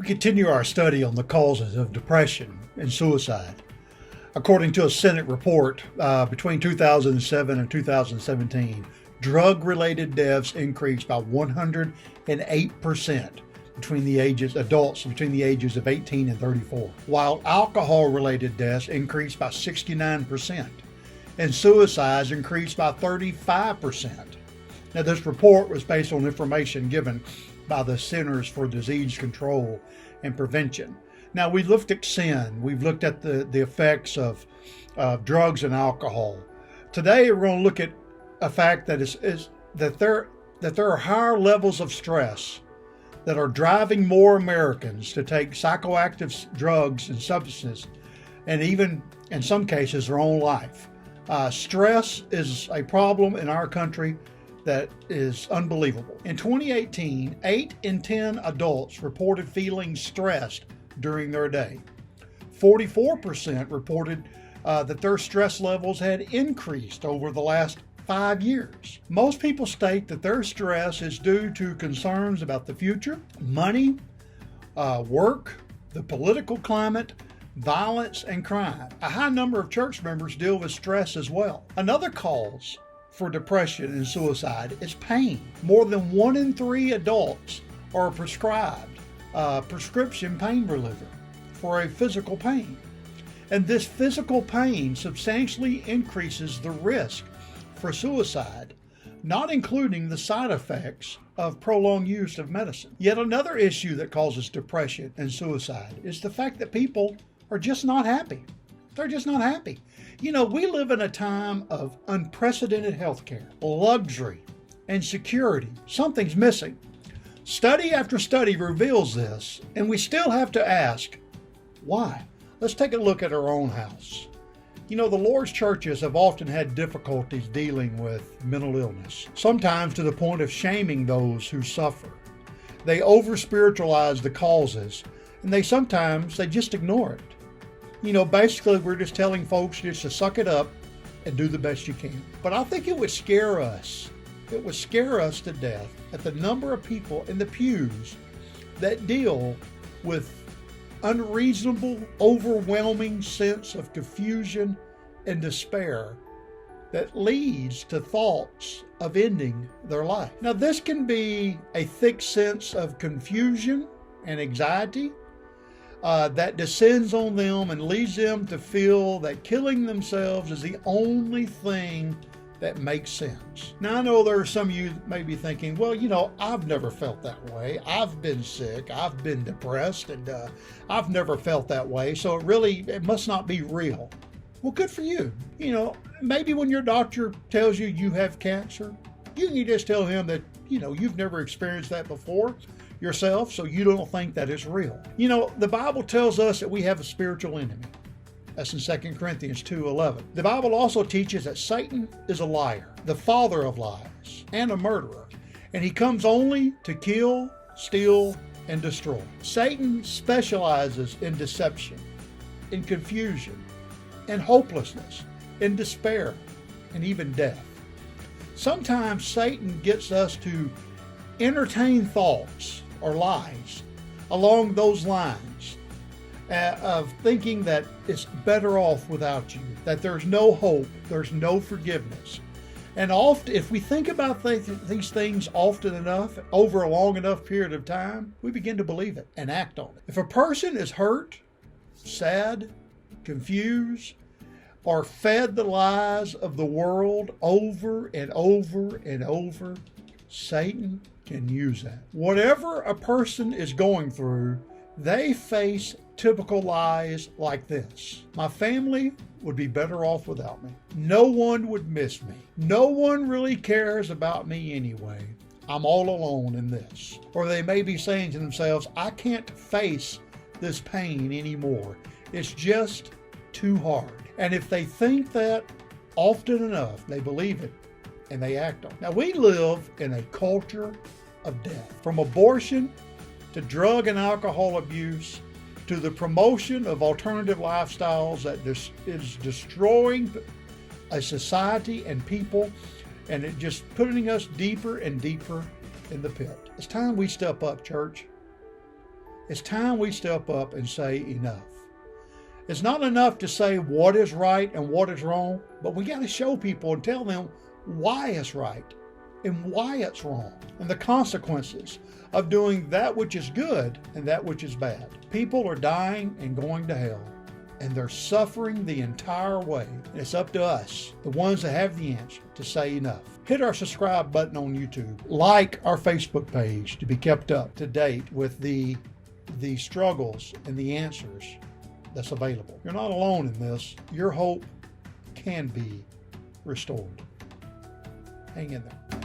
continue our study on the causes of depression and suicide. According to a Senate report, between 2007 and 2017, drug-related deaths increased by 108% adults between the ages of 18 and 34, while alcohol-related deaths increased by 69%, and suicides increased by 35%. Now, this report was based on information given by the Centers for Disease Control and Prevention. Now, we looked at sin. We've looked at the effects of drugs and alcohol. Today, we're going to look at a fact that that there are higher levels of stress that are driving more Americans to take psychoactive drugs and substances, and even in some cases their own life. Stress is a problem in our country that is unbelievable. In 2018, 8 in 10 adults reported feeling stressed during their day. 44% reported that their stress levels had increased over the last 5 years. Most people state that their stress is due to concerns about the future, money, work, the political climate, violence, and crime. A high number of church members deal with stress as well. Another cause for depression and suicide is pain. More than 1 in 3 adults are prescribed prescription pain reliever for a physical pain. And this physical pain substantially increases the risk for suicide, not including the side effects of prolonged use of medicine. Yet another issue that causes depression and suicide is the fact that people are just not happy. They're just not happy. You know, we live in a time of unprecedented health care, luxury, and security. Something's missing. Study after study reveals this, and we still have to ask, why? Let's take a look at our own house. You know, the Lord's churches have often had difficulties dealing with mental illness, sometimes to the point of shaming those who suffer. They over-spiritualize the causes, and they just ignore it. You know, basically, we're just telling folks just to suck it up and do the best you can. But I think it would scare us. It would scare us to death at the number of people in the pews that deal with unreasonable, overwhelming sense of confusion and despair that leads to thoughts of ending their life. Now, this can be a thick sense of confusion and anxiety that descends on them and leads them to feel that killing themselves is the only thing that makes sense. Now, I know there are some of you that may be thinking, well, you know, I've never felt that way. I've been sick. I've been depressed, and I've never felt that way. So it must not be real. Well, good for you. You know, maybe when your doctor tells you you have cancer, you can just tell him that, you know, you've never experienced that before yourself, so you don't think that it's real. You know, the Bible tells us that we have a spiritual enemy. That's in 2 Corinthians 2:11. The Bible also teaches that Satan is a liar, the father of lies, and a murderer, and he comes only to kill, steal, and destroy. Satan specializes in deception, in confusion, in hopelessness, in despair, and even death. Sometimes Satan gets us to entertain thoughts or lies along those lines of thinking that it's better off without you, that there's no hope, there's no forgiveness. And often, if we think about these things often enough, over a long enough period of time, we begin to believe it and act on it. If a person is hurt, sad, confused, or fed the lies of the world over and over and over, Satan can use that. Whatever a person is going through, they face typical lies like this. My family would be better off without me. No one would miss me. No one really cares about me anyway. I'm all alone in this. Or they may be saying to themselves, I can't face this pain anymore. It's just too hard. And if they think that often enough, they believe it and they act on it. Now, we live in a culture of death. From abortion to drug and alcohol abuse to the promotion of alternative lifestyles that is destroying a society and people, and it just putting us deeper and deeper in the pit. It's time we step up, church. It's time we step up and say enough. It's not enough to say what is right and what is wrong, but we got to show people and tell them why it's right and why it's wrong, and the consequences of doing that which is good and that which is bad. People are dying and going to hell, and they're suffering the entire way. And it's up to us, the ones that have the answer, to say enough. Hit our subscribe button on YouTube. Like our Facebook page to be kept up to date with the struggles and the answers that's available. You're not alone in this. Your hope can be restored. Hang in there.